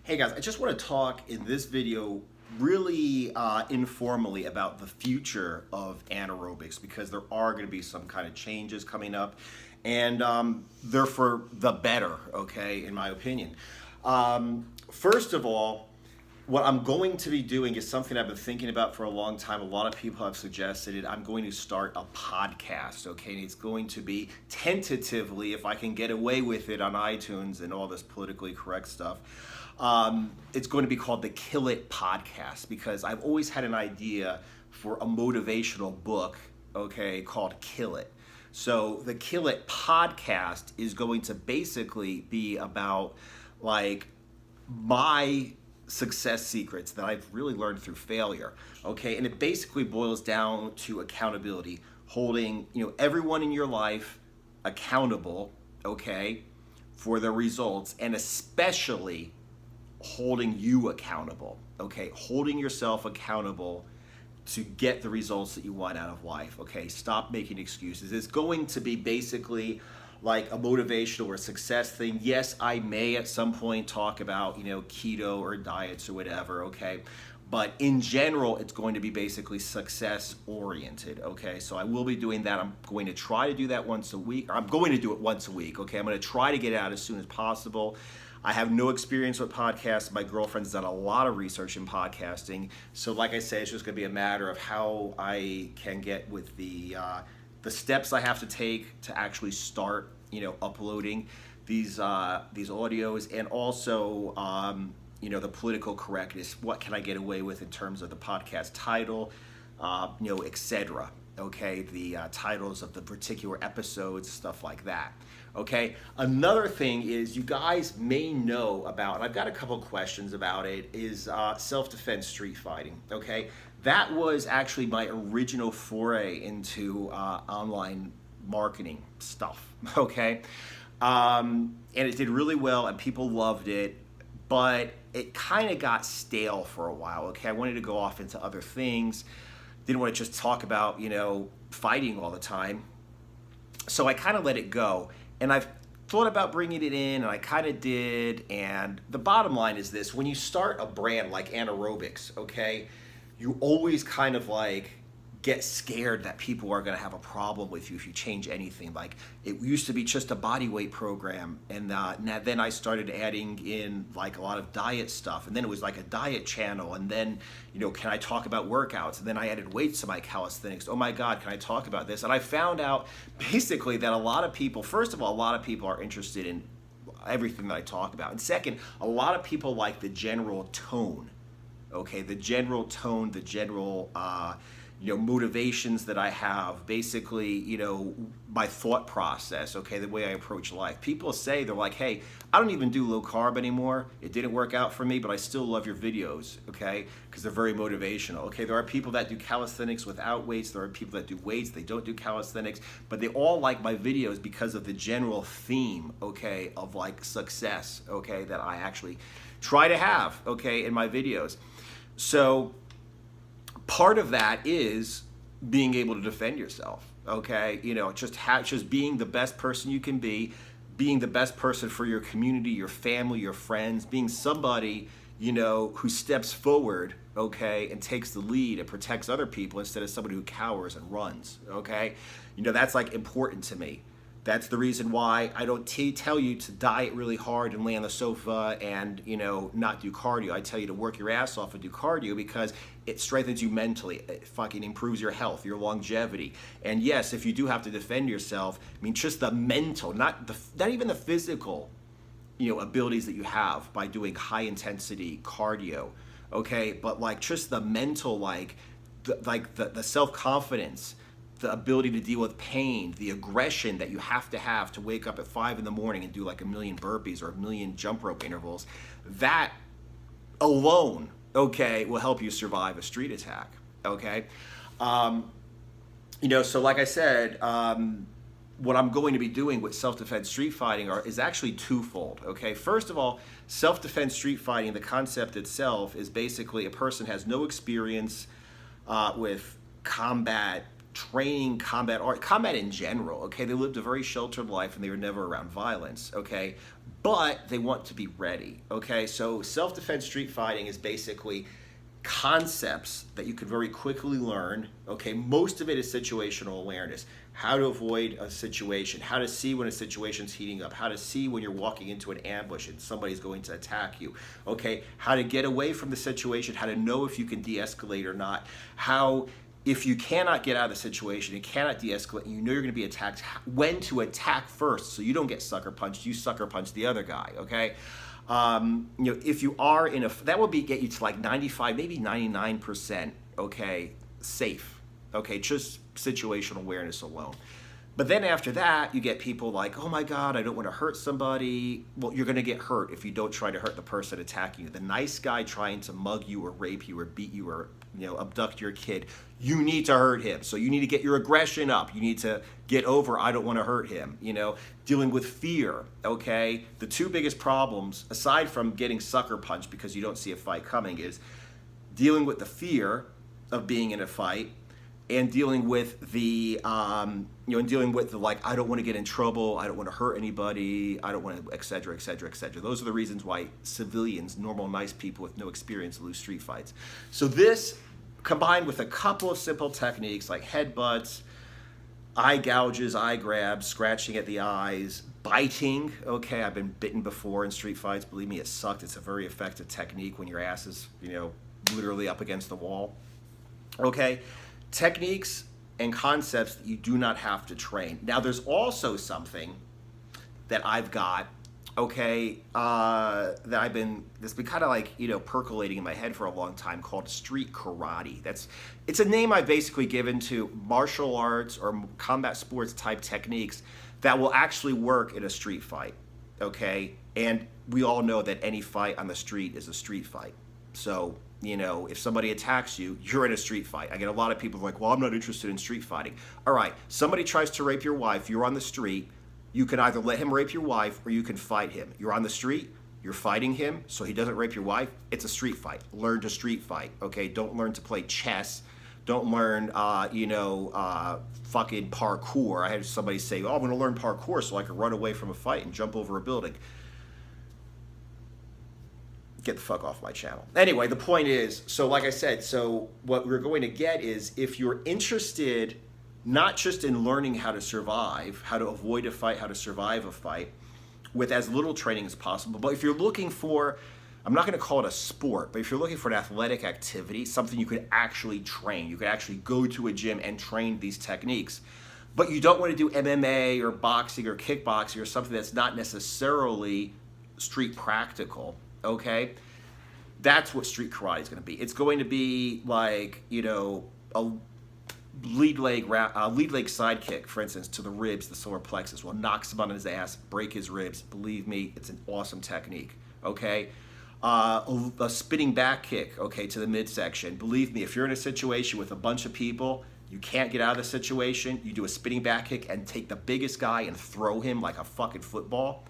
Hey guys, I just want to talk in this video really informally about the future of anaerobics because there are going to be some kind of changes coming up and they're for the better, okay, in my opinion. First of all, what I'm going to be doing is something I've been thinking about for a long time. A lot of people have suggested it. I'm going to start a podcast, okay? And it's going to be tentatively, if I can get away with it on iTunes and all this politically correct stuff, it's going to be called the Kill It Podcast because I've always had an idea for a motivational book, okay, called Kill It. So the Kill It Podcast is going to basically be about like my success secrets that I've really learned through failure, okay? And it basically boils down to accountability, holding, everyone in your life accountable, okay, for their results, and especially holding you accountable, okay? Holding yourself accountable to get the results that you want out of life, okay? Stop making excuses. It's going to be basically like a motivational or success thing. Yes, I may at some point talk about, keto or diets or whatever, okay? But in general, it's going to be basically success oriented, okay? So I will be doing that. I'm going to try to do that once a week. Or I'm going to do it once a week, okay? I'm going to try to get it out as soon as possible. I have no experience with podcasts. My girlfriend's done a lot of research in podcasting. So like I said, it's just going to be a matter of how I can get with the steps I have to take to actually start, uploading these audios, and also, the political correctness. What can I get away with in terms of the podcast title, etc. Okay, the titles of the particular episodes, stuff like that. Okay, another thing is you guys may know about, and I've got a couple questions about it, is self-defense street fighting. Okay, that was actually my original foray into online marketing stuff. Okay, and it did really well, and people loved it, but it kind of got stale for a while. Okay, I wanted to go off into other things. Didn't want to just talk about fighting all the time, so I kind of let it go. And I've thought about bringing it in, and I kind of did. And the bottom line is this: when you start a brand like Anaerobixx, okay, you always kind of like get scared that people are going to have a problem with you if you change anything. Like, it used to be just a body weight program, and then I started adding in like a lot of diet stuff, and then it was like a diet channel, and then can I talk about workouts, and then I added weights to my calisthenics. Oh my god, can I talk about this? And I found out basically that a lot of people, first of all, a lot of people are interested in everything that I talk about, and second, a lot of people like the general tone, okay, the general tone, the general motivations that I have, basically, my thought process, okay, the way I approach life. People say, they're like, hey, I don't even do low carb anymore. It didn't work out for me, but I still love your videos, okay, because they're very motivational. Okay, there are people that do calisthenics without weights. There are people that do weights. They don't do calisthenics, but they all like my videos because of the general theme, okay, of like success, okay, that I actually try to have, okay, in my videos. So part of that is being able to defend yourself, okay? Just being the best person you can be, being the best person for your community, your family, your friends, being somebody, who steps forward, okay, and takes the lead and protects other people instead of somebody who cowers and runs, okay? That's like important to me. That's the reason why I don't tell you to diet really hard and lay on the sofa and, not do cardio. I tell you to work your ass off and do cardio because it strengthens you mentally. It fucking improves your health, your longevity. And yes, if you do have to defend yourself, just the mental, not even the physical, abilities that you have by doing high intensity cardio, okay? But like just the mental, the self-confidence, the ability to deal with pain, the aggression that you have to wake up at 5 in the morning and do like 1,000,000 burpees or 1,000,000 jump rope intervals, that alone, okay, will help you survive a street attack, okay? So like I said, what I'm going to be doing with self-defense street fighting is actually twofold, okay? First of all, self-defense street fighting, the concept itself is basically a person has no experience with combat training, combat art, combat in general, okay? They lived a very sheltered life and they were never around violence, okay? but they want to be ready, okay? So self-defense street fighting is basically concepts that you can very quickly learn, okay? Most of it is situational awareness. How to avoid a situation, how to see when a situation's heating up, how to see when you're walking into an ambush and somebody's going to attack you, okay? How to get away from the situation, how to know if you can de-escalate or not, how, if you cannot get out of the situation and cannot de-escalate and you know you're gonna be attacked, when to attack first so you don't get sucker punched, you sucker punch the other guy, okay? If you are in a, that will get you to like 95, maybe 99%, okay, safe, okay, just situational awareness alone. But then after that, you get people like, oh my God, I don't want to hurt somebody. Well, you're going to get hurt if you don't try to hurt the person attacking you. The nice guy trying to mug you or rape you or beat you or abduct your kid, you need to hurt him. So you need to get your aggression up. You need to get over, I don't want to hurt him. Dealing with fear, okay? The two biggest problems, aside from getting sucker punched because you don't see a fight coming, is dealing with the fear of being in a fight and dealing with the, like, I don't want to get in trouble, I don't want to hurt anybody, I don't want to, et cetera, et cetera, et cetera. Those are the reasons why civilians, normal, nice people with no experience lose street fights. So this, combined with a couple of simple techniques like headbutts, eye gouges, eye grabs, scratching at the eyes, biting, okay, I've been bitten before in street fights, believe me, it sucked. It's a very effective technique when your ass is, literally up against the wall, okay? Techniques and concepts that you do not have to train. Now, there's also something that I've got, okay, that's been kind of like, percolating in my head for a long time, called street karate. It's a name I've basically given to martial arts or combat sports type techniques that will actually work in a street fight, okay? And we all know that any fight on the street is a street fight. So, if somebody attacks you, you're in a street fight. I get a lot of people like, well, I'm not interested in street fighting. All right, somebody tries to rape your wife, you're on the street, you can either let him rape your wife or you can fight him. You're on the street, you're fighting him so he doesn't rape your wife, it's a street fight. Learn to street fight, okay? Don't learn to play chess. Don't learn, fucking parkour. I had somebody say, oh, I'm gonna learn parkour so I can run away from a fight and jump over a building. Get the fuck off my channel. Anyway, the point is, so like I said, so what we're going to get is, if you're interested not just in learning how to survive, how to avoid a fight, how to survive a fight with as little training as possible, but if you're looking for, I'm not going to call it a sport, but if you're looking for an athletic activity, something you could actually train, you could actually go to a gym and train these techniques, but you don't want to do MMA or boxing or kickboxing or something that's not necessarily street practical, okay? That's what street karate is going to be. It's going to be like, a lead leg side kick, for instance, to the ribs, the solar plexus, will knock someone on his ass, break his ribs. Believe me, it's an awesome technique, okay? A spinning back kick, okay, to the midsection. Believe me, if you're in a situation with a bunch of people, you can't get out of the situation, you do a spinning back kick and take the biggest guy and throw him like a fucking football.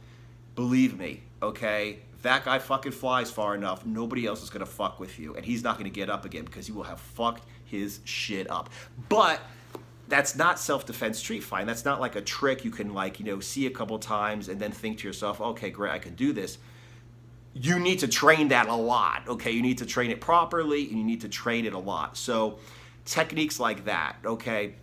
Believe me, okay? If that guy fucking flies far enough, nobody else is gonna fuck with you, and he's not gonna get up again because you will have fucked his shit up. But that's not self-defense street fighting. That's not like a trick you can, like, see a couple times and then think to yourself, okay, great, I can do this. You need to train that a lot, okay? You need to train it properly, and you need to train it a lot. So techniques like that, okay?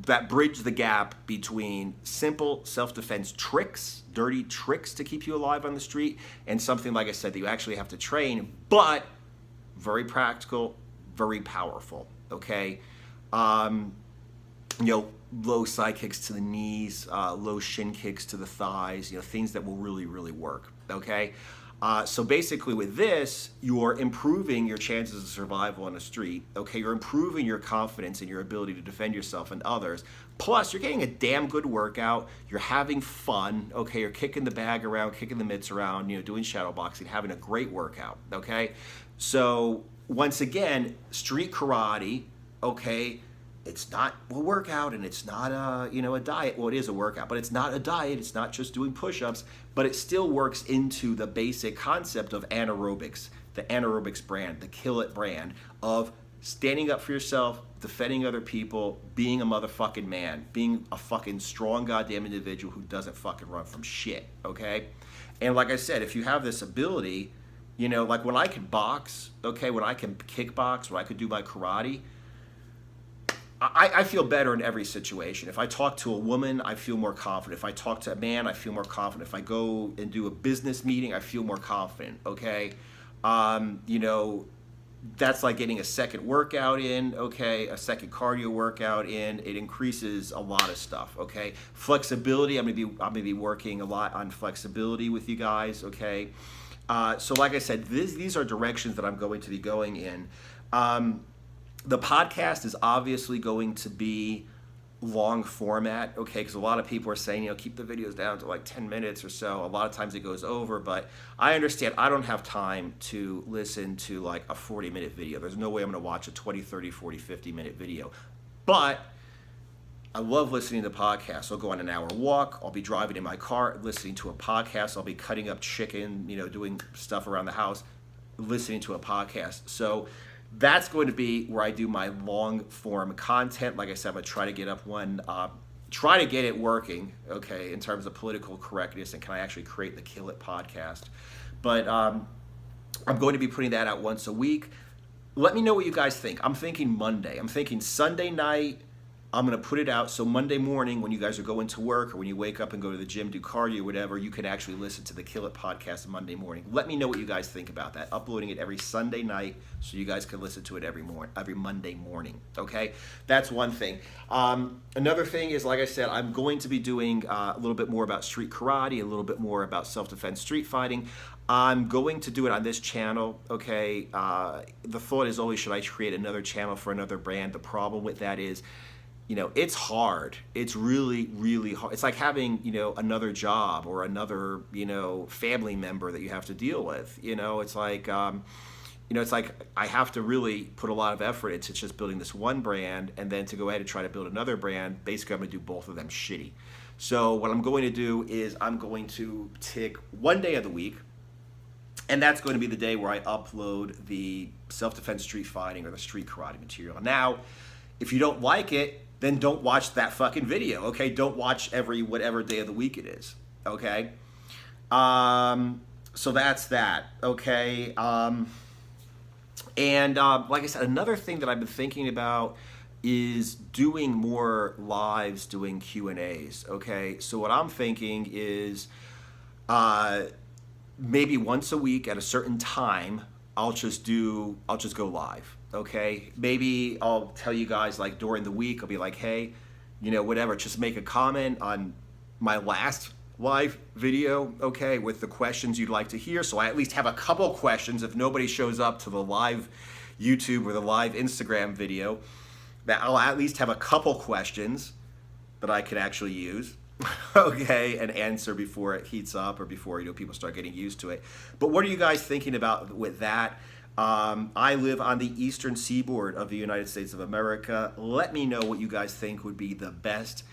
That bridge the gap between simple self-defense tricks, dirty tricks to keep you alive on the street, and something, like I said, that you actually have to train, but very practical, very powerful, okay? Low side kicks to the knees, low shin kicks to the thighs, things that will really, really work, okay? So basically with this, you're improving your chances of survival on the street, okay? You're improving your confidence and your ability to defend yourself and others. Plus, you're getting a damn good workout. You're having fun, okay? You're kicking the bag around, kicking the mitts around, doing shadow boxing, having a great workout, okay? So once again, street karate, okay? It's not a workout, and it's not a diet. Well, it is a workout, but it's not a diet. It's not just doing push-ups, but it still works into the basic concept of Anaerobixx, the Anaerobixx brand, the Kill It brand of standing up for yourself, defending other people, being a motherfucking man, being a fucking strong goddamn individual who doesn't fucking run from shit, okay? And like I said, if you have this ability, you know, like when I can box, okay, when I can kickbox, when I could do my karate, I feel better in every situation. If I talk to a woman, I feel more confident. If I talk to a man, I feel more confident. If I go and do a business meeting, I feel more confident, okay? You know, that's like getting a second workout in, okay? A second cardio workout in. It increases a lot of stuff, okay? Flexibility, I'm gonna be working a lot on flexibility with you guys, okay? So like I said, these are directions that I'm going to be going in. The podcast is obviously going to be long format, okay, because a lot of people are saying, you know, keep the videos down to like 10 minutes or so. A lot of times it goes over, but I understand I don't have time to listen to like a 40-minute video. There's no way I'm going to watch a 20, 30, 40, 50-minute video. But I love listening to podcasts. I'll go on an hour walk. I'll be driving in my car, listening to a podcast. I'll be cutting up chicken, you know, doing stuff around the house, listening to a podcast. So that's going to be where I do my long form content. Like I said, I'm going to try to get up one, try to get it working, okay, in terms of political correctness, and can I actually create the Kill It podcast. But I'm going to be putting that out once a week. Let me know what you guys think. I'm thinking Monday. I'm thinking Sunday night, I'm going to put it out so Monday morning when you guys are going to work or when you wake up and go to the gym, do cardio, whatever, you can actually listen to the Kill It podcast Monday morning. Let me know what you guys think about that. Uploading it every Sunday night so you guys can listen to it every Monday morning, okay? That's one thing. Another thing is, like I said, I'm going to be doing a little bit more about street karate, a little bit more about self-defense street fighting. I'm going to do it on this channel, okay? The thought is always, should I create another channel for another brand? The problem with that is, you know, it's hard. It's really, really hard. It's like having, you know, another job or another, you know, family member that you have to deal with. You know, it's like, you know, it's like I have to really put a lot of effort into just building this one brand, and then to go ahead and try to build another brand. Basically, I'm going to do both of them shitty. So what I'm going to do is I'm going to take one day of the week, and that's going to be the day where I upload the self-defense street fighting or the street karate material. Now, if you don't like it, then don't watch that fucking video, okay? Don't watch every whatever day of the week it is, okay? So that's that, okay? And like I said, another thing that I've been thinking about is doing more lives, doing Q&As, okay? So what I'm thinking is maybe once a week at a certain time, I'll just go live. Okay, maybe I'll tell you guys like during the week, I'll be like, hey, you know, whatever, just make a comment on my last live video, okay, with the questions you'd like to hear. So I at least have a couple questions if nobody shows up to the live YouTube or the live Instagram video, that I'll at least have a couple questions that I could actually use, okay, and answer before it heats up or before, you know, people start getting used to it. But what are you guys thinking about with that? I live on the eastern seaboard of the United States of America. Let me know what you guys think would be the best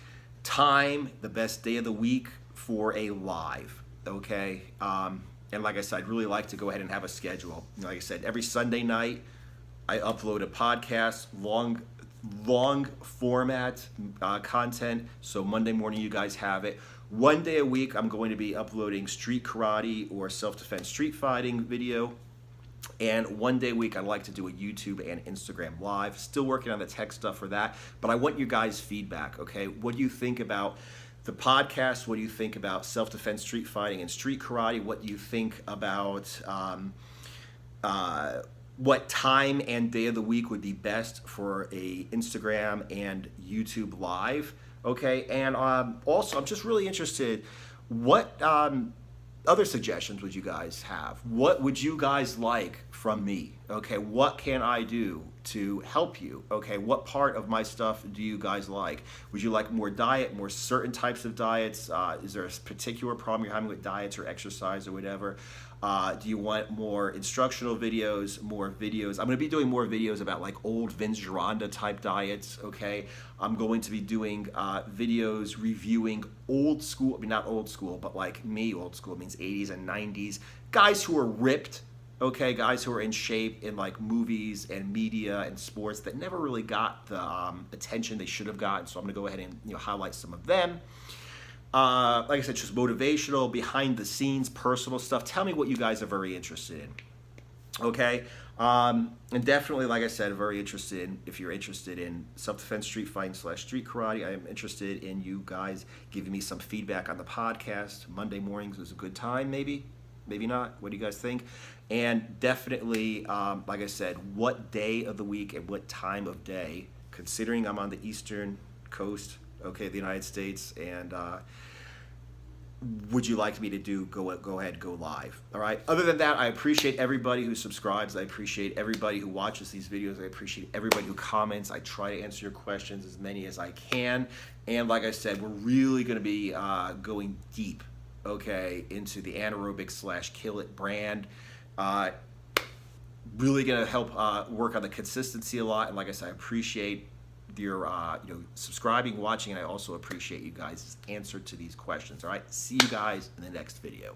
time, the best day of the week for a live, okay? And like I said, I'd really like to go ahead and have a schedule. Like I said, every Sunday night, I upload a podcast, long format content, so Monday morning you guys have it. One day a week, I'm going to be uploading street karate or self-defense street fighting video. And one day a week, I'd like to do a YouTube and Instagram live. Still working on the tech stuff for that, but I want your guys' feedback, okay? What do you think about the podcast? What do you think about self-defense street fighting and street karate? What do you think about what time and day of the week would be best for a Instagram and YouTube live, okay? And also, I'm just really interested, what other suggestions would you guys have? What would you guys like from me? Okay, what can I do to help you? Okay, what part of my stuff do you guys like? Would you like more diet, more certain types of diets? Is there a particular problem you're having with diets or exercise or whatever? Do you want more instructional videos, more videos? I'm going to be doing more videos about like old Vince Gironda type diets, okay? I'm going to be doing videos reviewing old school, I mean not old school, but like me, old school means 80s and 90s, guys who are ripped, okay, guys who are in shape in like movies and media and sports that never really got the attention they should have gotten. So I'm going to go ahead and highlight some of them. Like I said, just motivational, behind the scenes, personal stuff. Tell me what you guys are very interested in. Okay, and definitely, like I said, very interested in, if you're interested in self-defense, street fighting / street karate. I am interested in you guys giving me some feedback on the podcast. Monday mornings is a good time, maybe not. What do you guys think? And definitely, like I said, what day of the week and what time of day, considering I'm on the eastern coast, okay, the United States, and would you like me to do go ahead, go live? All right. Other than that, I appreciate everybody who subscribes. I appreciate everybody who watches these videos. I appreciate everybody who comments. I try to answer your questions, as many as I can. And like I said, we're really going to be going deep, okay, into the Anaerobixx / Kill It brand. Really going to help work on the consistency a lot. And like I said, I appreciate your subscribing, watching, and I also appreciate you guys' answer to these questions. All right, see you guys in the next video.